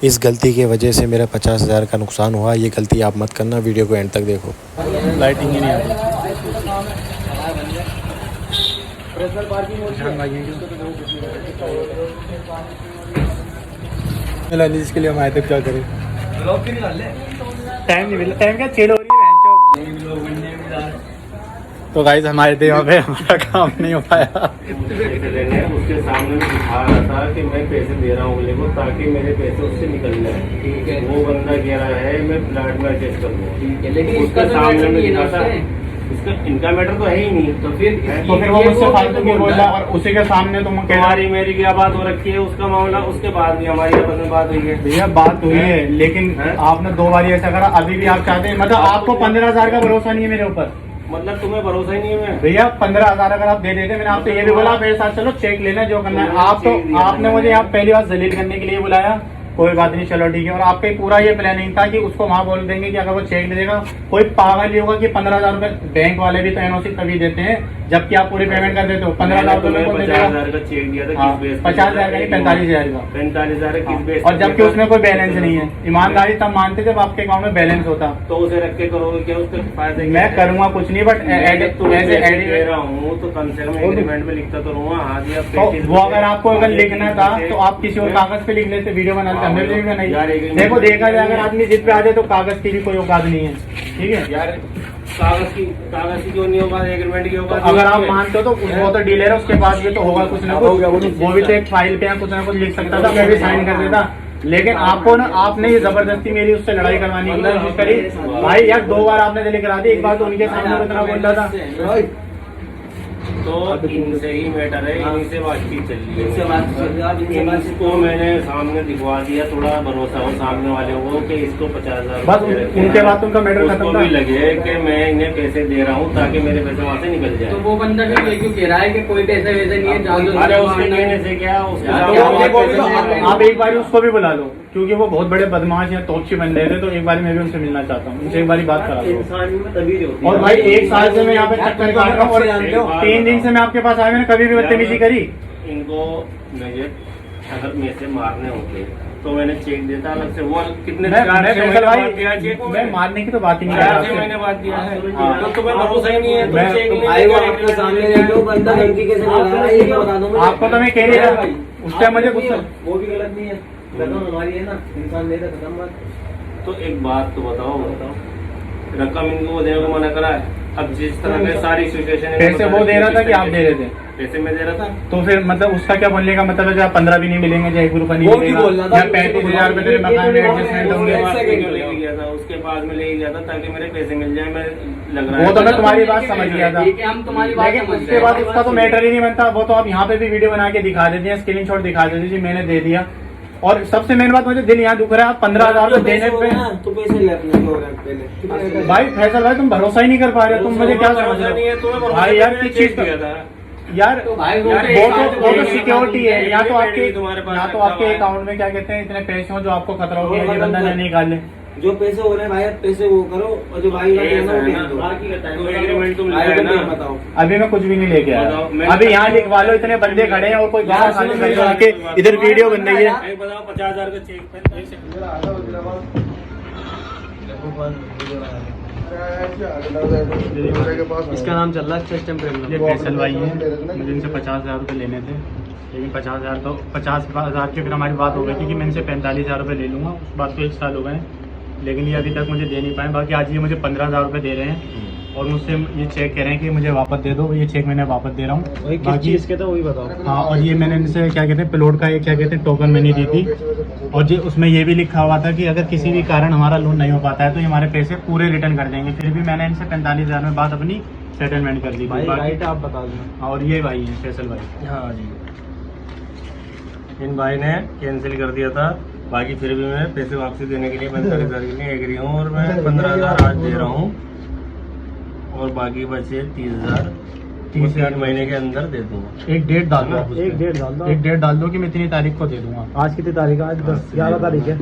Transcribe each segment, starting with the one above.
इस गलती की वजह से मेरा 50,000 का नुकसान हुआ। ये गलती आप मत करना, वीडियो को एंड तक देखो। लाइटिंग ही नहीं आ रही। इसके लिए हम आए थे, क्या करें, टाइम नहीं मिला। टाइम क्या चेल हो रही है। तो गाइस हम आए थे यहाँ पे, हमारा काम नहीं हो पाया। उसके सामने मैं दिखा रहा था कि मैं पैसे दे रहा हूँ अगले को, ताकि मेरे पैसे उससे निकल जाए। ठीक है, वो बंदा कह रहा है मैं फ्लैट में एडजस्ट कर दूँ। ठीक है, लेकिन उसके सामने में दिखा था, इसका इनका मैटर तो है ही नहीं। तो फिर वो मुझसे फालतू क्यों बोल रहा, और उसी के सामने तुम हमारी मेरी क्या बात हो रखी है, उसका मामला उसके बाद भी हमारी आपस में बात हुई है। भैया बात हुई है, लेकिन आपने 2 बार ऐसा करा, अभी भी आप चाहते हैं, मतलब आपको 15,000 का भरोसा नहीं है मेरे ऊपर। मतलब तुम्हें भरोसा ही नहीं है भैया 15,000 अगर आप दे देते, मैंने आपसे ये भी बोला मेरे साथ चलो चेक लेना जो करना है। आप तो आपने मुझे यहाँ पहली बार जलील करने के लिए बुलाया, कोई बात नहीं चलो ठीक है। और आपका पूरा ये प्लानिंग था कि उसको वहाँ बोल देंगे कि अगर वो चेक नहीं देगा, कोई पागल ही होगा कि 15,000 रुपए बैंक वाले भी तो एनओसी तभी देते हैं जबकि आप पूरी पेमेंट कर देते हो। 15,000 रुपए 50,000 का चेक दिया था, 50,000 का नहीं 45,000 का। 45,000 किस बेस, और जबकि उसमें कोई बैलेंस नहीं है। ईमानदारी तब मानते जब आपके अकाउंट में बैलेंस होता। तो उसे रख के करोगे क्या, उसके फायदे? मैं करूंगा कुछ नहीं, बट दे रहा हूँ तो कम से कम एग्रीमेंट में लिखता तो रहूँगा। हाँ जी, वो अगर आपको अगर लिखना था तो आप किसी और कागज पे लिख लेते, वीडियो बनाते, हमें भी नहीं। देखो देखा जाए अगर आदमी जिद पे आ जाए तो कागज की भी कोई औकात नहीं है। ठीक है यार, कागज की क्यों नहीं होगा, एग्रीमेंट की होगा। अगर आप मानते हो तो वो तो डीलर है, उसके बाद ये तो होगा कुछ ना कुछ। वो भी तो एक फाइल पे कुछ ना कुछ लिख सकता था, मैं भी साइन कर देता। लेकिन आपको ना, आपने ये जबरदस्ती मेरी उससे लड़ाई करवाने की कोशिश करी। भाई यार 2 बार आपने दिल्ली करा दी, एक बार तो उनके सामने इतना बोल रहा था। तो इनसे ही मैटर है, इन्हीं से बातचीत चल रही है। इनको मैंने सामने दिखवा दिया, थोड़ा भरोसा हो सामने वाले को कि इसको 50,000 बस उनके बाद उनका मैटर खत्म भी लगे कि मैं इन्हें पैसे दे रहा हूँ ताकि मेरे पैसे वहाँ से निकल जाए। तो वो बंदा भी ये क्यों कह रहा है कि कोई पैसे वैसे नहीं है, अरे उसके कहने से क्या, आप एक बार उसको भी बुला लो, क्योंकि वो बहुत बड़े बदमाश या तोपची बन रहे थे। तो एक बार मैं भी उनसे मिलना चाहता हूँ, उनसे एक बार बात करा दो। और भाई 1 साल से मैं यहाँ पे चक्कर काट रहा हूँ और 3 दिन से मैं आपके पास आया, मैंने कभी भी बदतमीजी करी? इनको मुझे अगर में से मारने होते तो मैंने चेक देता अलग से। वो कितने मैं मारने की तो बात ही नहीं कर रहा। मैंने बात दिया है तो तुम्हें भरोसा ही नहीं है। आपको तो मैं कह रही था उस टाइम मुझे गुस्सा। वो भी गलत नहीं है, हमारी है ना, इंसान नहीं था खत्म बात। तो एक बात तो बताओ, रकम इनको देने को मना करा है। अब जिस तरह के सारी सिचुएशन पैसे वो दे रहा था कि आप दे रहे थे? पैसे मैं दे रहा था। तो फिर मतलब उसका क्या बोलने का मतलब है, जब 15 भी नहीं मिलेंगे, या 1 रुपया नहीं मिलेगा, या 35,000 रुपए तेरे मकान में एडजस्टमेंट होंगे। उसके बाद में ले गया था ताकि मेरे पैसे मिल जाए। मैं लग रहा है वो तो मैं तुम्हारी बात समझ गया था, हम तुम्हारी बात लेकिन उसके बाद उसका तो मैटर ही नहीं बनता। वो तो आप यहाँ पे भी वीडियो बना के दिखा देते हैं, स्क्रीनशॉट दिखा देते जी मैंने दे दिया। और सबसे मेन बात, मुझे दिल यहाँ दुख रहा है, आप 15,000 रुपए देने पे तो पैसे भाई फैसल भाई तुम भरोसा ही नहीं कर पा रहे हो। तुम मुझे क्या समझ रहे हो भाई? यार किस चीज का यार, वो तो सिक्योरिटी है। या तो आपके अकाउंट में क्या कहते हैं इतने पैसे हो जो आपको खतरा हो गया, ये बंदा ना निकाल ले। जो पैसे हो रहे हैं भाई, पैसे वो करो, और जो भाई बताओ। अभी मैं कुछ भी नहीं लेके आया, अभी यहाँ लिखवा लो, इतने बंदे खड़े हैं और कोई गाँव खाली के इधर वीडियो बन रही है। 50,000 का चेक इसका नाम चल रहा है सिस्टम ये फैसल भाई है, मुझे इनसे 50,000 रुपये लेने थे। लेकिन 50,000 तो 50,000 की फिर हमारी बात हो गई थी कि मैं इनसे 45,000 रुपये ले लूँगा। उस बात को 1 साल हो गए, लेकिन ये अभी तक मुझे दे नहीं पाए। बाकी आज ये मुझे 15,000 रुपये दे रहे हैं और मुझसे ये चेक कह रहे हैं कि मुझे वापस दे दो। ये चेक मैंने वापस दे रहा हूँ। बाकी इसके तो वही बताओ। हाँ, और ये मैंने इनसे क्या कहते हैं प्लॉट का क्या कहते हैं टोकन मैंने दी थी, और ये उसमें ये भी लिखा हुआ था कि अगर किसी भी कारण हमारा लोन नहीं हो पाता है तो ये हमारे पैसे पूरे रिटर्न कर देंगे। फिर भी मैंने इनसे 45,000 में बात अपनी सेटलमेंट कर दी थी। राइट आप बता देना। और ये भाई है फैसल भाई। हाँ जी, इन भाई ने कैंसिल कर दिया था। बाकी फिर भी मैं पैसे वापसी देने के लिए 45,000 के लिए एग्री हूँ और मैं 15,000 आज दे रहा हूँ और बाकी बचे 30,000 3 महीने के अंदर दे दूंगा। एक डेट डाल दो, एक डेट डाल दो कि मैं इतनी तारीख को दे दूंगा। आज कितनी तारीख है? आज 11 तारीख है।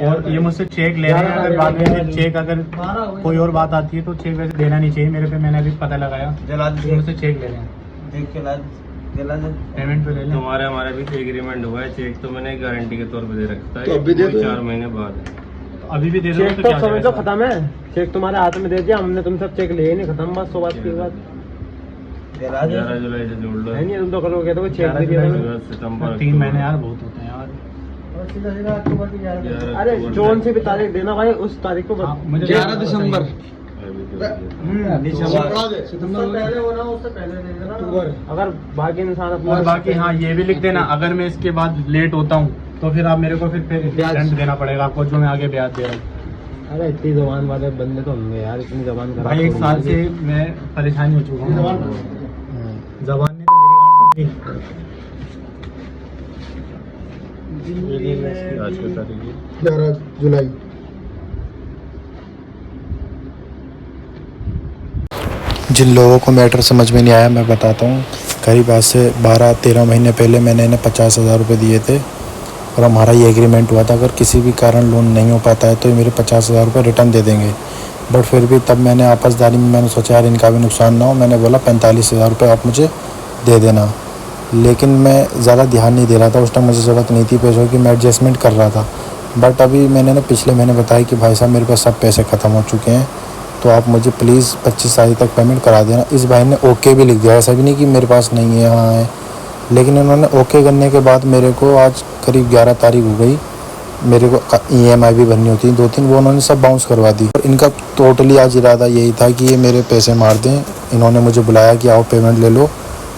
और ये मुझसे चेक ले रहे हैं। अगर बाद में चेक अगर कोई और बात आती है तो चेक वैसे देना नहीं चाहिए मेरे पे, मैंने अभी पता लगाया। मुझसे चेक ले रहे हैं। देख के लाद पेमेंट पे ले लें। तुम्हारे हमारे बीच एग्रीमेंट हुआ है, चेक तो मैंने गारंटी के तौर पे दे रखा है, तो अभी दे दो। 4 महीने बाद। अभी भी दे दो चेक तो तो क्या समझ लो करें? खत्म है, चेक तुम्हारे हाथ में दे दिया हमने, तुमसे चेक लिए नहीं, खत्म बात, 100 बात की बात 11 जुलाई से जोड़ लो। है नहीं, तुम तो करोगे तो चेक 11 भी दिया जुलाई था। अगस्त, सितंबर, 3 महीने यार बहुत होते हैं यार। अरे जोन से भी तारीख देना भाई, उस तारीख को हाँ, मुझे 11 दिसंबर। अगर बाकी इंसान अपना और बाकी हाँ ये भी लिख देना, अगर मैं इसके बाद लेट होता हूँ तो फिर आप मेरे को फिर रेंट देना पड़ेगा आपको, जो मैं आगे ब्याज दे रहा हूँ। अरे इतनी जबान वाले बंदे तो होंगे यार, इतनी जबान खराब भाई 1 तो साल होंगे। से मैं परेशानी हो चुका हूँ। जबान ने तो मेरी आज की तारीख है। 11 जुलाई। जिन लोगों को मैटर समझ में नहीं आया मैं बताता हूँ। करीब आज से 12-13 महीने पहले मैंने इन्हें 50,000 रुपये दिए थे और हमारा ये एग्रीमेंट हुआ था अगर किसी भी कारण लोन नहीं हो पाता है तो ये मेरे 50,000 रुपये रिटर्न दे देंगे। बट फिर भी तब मैंने आपसदारी में मैंने सोचा यार इनका भी नुकसान ना हो, मैंने बोला 45,000 रुपये आप मुझे दे देना। लेकिन मैं ज़्यादा ध्यान नहीं दे रहा था, उस टाइम मुझे ज़रूरत नहीं थी पैसों की, मैं एडजस्टमेंट कर रहा था। बट अभी मैंने ना पिछले महीने बताया कि भाई साहब मेरे पास सब पैसे ख़त्म हो चुके हैं, तो आप मुझे प्लीज़ 25 तारीख तक पेमेंट करा देना। इस भाई ने ओके भी लिख दिया, ऐसा भी नहीं कि मेरे पास नहीं है, हाँ है। लेकिन इन्होंने ओके करने के बाद मेरे को आज करीब 11 तारीख हो गई, मेरे को EMI भी भरनी होती है 2-3, वो उन्होंने सब बाउंस करवा दी। और इनका टोटली आज इरादा यही था कि ये मेरे पैसे मार दें। इन्होंने मुझे बुलाया कि आओ पेमेंट ले लो,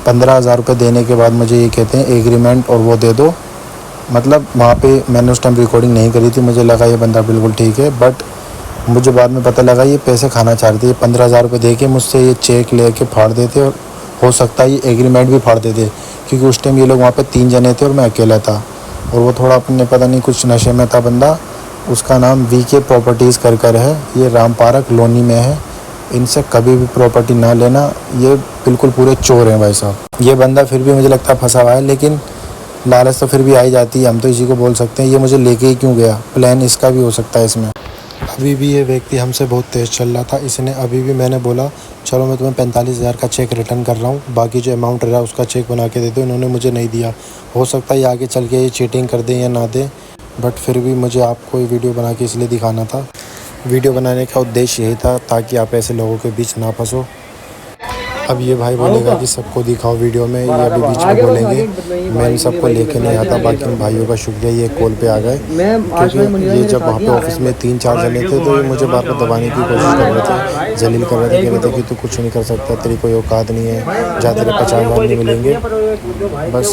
15,000 रुपये देने के बाद मुझे ये कहते हैं एग्रीमेंट और वो दे दो। मतलब वहाँ पे मैंने उस टाइम रिकॉर्डिंग नहीं करी थी, मुझे लगा ये बंदा बिल्कुल ठीक है, बट मुझे बाद में पता लगा ये पैसे खाना चाह रहे थे। 15,000 रुपये दे के मुझसे ये चेक लेके फाड़ देते और हो सकता है ये एग्रीमेंट भी फाड़ देते, क्योंकि उस टाइम ये लोग वहाँ पे 3 जने थे और मैं अकेला था। और वो थोड़ा अपने पता नहीं कुछ नशे में था बंदा, उसका नाम VK प्रॉपर्टीज़ कर है, ये राम पार्क लोनी में है। इनसे कभी भी प्रॉपर्टी ना लेना, ये बिल्कुल पूरे चोर हैं भाई साहब। ये बंदा फिर भी मुझे लगता है फंसा हुआ है, लेकिन लालच तो फिर भी आई जाती है, हम तो इसी को बोल सकते हैं। ये मुझे लेके ही क्यों गया, प्लान इसका भी हो सकता है इसमें। अभी भी ये व्यक्ति हमसे बहुत तेज़ चल रहा था, इसने अभी भी मैंने बोला चलो मैं तुम्हें 45,000 का चेक रिटर्न कर रहा हूँ, बाकी जो अमाउंट रहा उसका चेक बना के दे दो। इन्होंने मुझे नहीं दिया, हो सकता है ये आगे चल के ये चीटिंग कर दें या ना दें, बट फिर भी मुझे आपको ये वीडियो बना के इसलिए दिखाना था। वीडियो बनाने का उद्देश्य यही था ताकि आप ऐसे लोगों के बीच ना फंसो। अब ये भाई बोलेगा कि सबको दिखाओ वीडियो में, ये अभी बीच में बोलेंगे, मैं इन सबको लेके नहीं आता। बाकी इन भाइयों का शुक्रिया ये कॉल पे आ गए, क्योंकि ये जब वहाँ पे ऑफिस में 3-4 जने थे तो ये मुझे बार बार दबाने की कोशिश कर रहे थे, जलील कर रहे थे, कह रहे थे कि तू कुछ नहीं कर सकता, तेरी कोई औकात नहीं है, जा तेरे 50,000 नहीं मिलेंगे। बस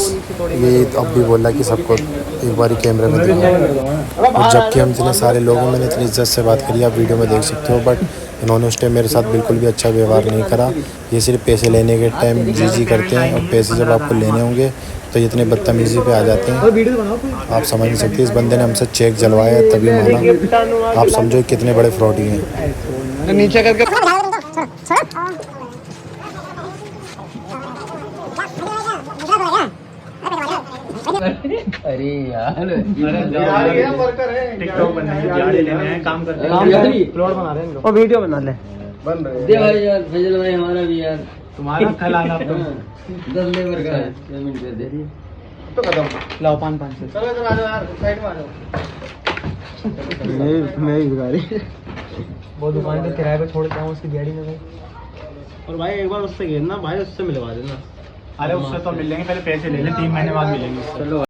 ये अब भी बोला कि सबको एक बार कैमरे में दिखाओ, और जबकि हम इतने सारे लोग हैं, मैंने इतनी इज्जत से बात करी, आप वीडियो में देख सकते हो। बट इन्होंने उस टाइम मेरे साथ बिल्कुल भी अच्छा व्यवहार नहीं करा। ये सिर्फ पैसे लेने के टाइम जी करते हैं, और पैसे जब आपको लेने होंगे तो ये इतने बदतमीज़ी पे आ जाते हैं, आप समझ नहीं सकते। इस बंदे ने हमसे चेक जलवाया तभी माना, आप समझो कितने बड़े फ्रॉडी हैं। नीचे करके अरे यार टिकटॉक बनने की दिहाड़ी लेने हैं, काम करते हैं। प्लॉट बना रहे हैं और वीडियो बना ले। बन रहे दे भाई यार, फजल भाई हमारा भी यार तुम्हारा कल आना तुम 10 लेबर का है, पेमेंट कर दे। तो खत्म। लाओ 5-5 से। चलो चलो आ जाओ यार, साइड में आ जाओ। मैं ही भिखारी, वो दुकान पे किराए पे छोड़ के आऊँ उसकी दिहाड़ी में भाई। और भाई एक बार उससे घेरना भाई, उससे मिलवा देना। अरे उससे तो मिल लेंगे, पहले पैसे ले ले, 3 महीने बाद मिलेंगे। चलो